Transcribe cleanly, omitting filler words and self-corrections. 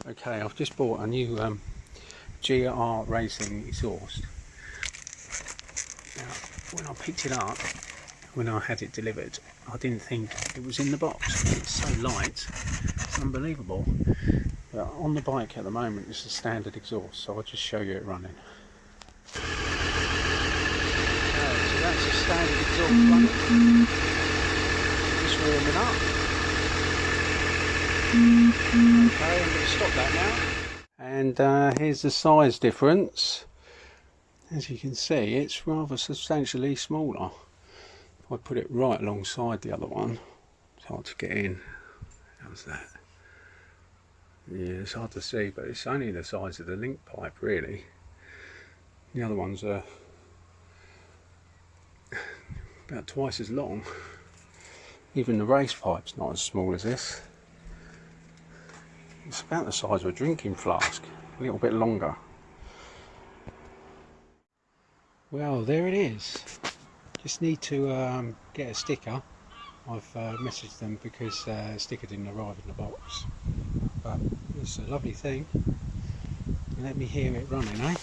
Okay, I've just bought a new GR racing exhaust. Now, when I picked it up, when I had it delivered, I didn't think it was in the box. It's so light, it's unbelievable. But on the bike at the moment, it's a standard exhaust, so I'll just show you it running. So that's a standard exhaust running. Just warming up. Okay, I'm going to stop that now. And here's the size difference. As you can see, it's rather substantially smaller. If I put it right alongside the other one, it's hard to get in. How's that? Yeah, it's hard to see, but it's only the size of the link pipe really. The other ones are about twice as long. Even the race pipe's not as small as this. It's about the size of a drinking flask, a little bit longer. Well, there it is. Just need to get a sticker. I've messaged them because a sticker didn't arrive in the box. But it's a lovely thing. Let me hear it running, eh?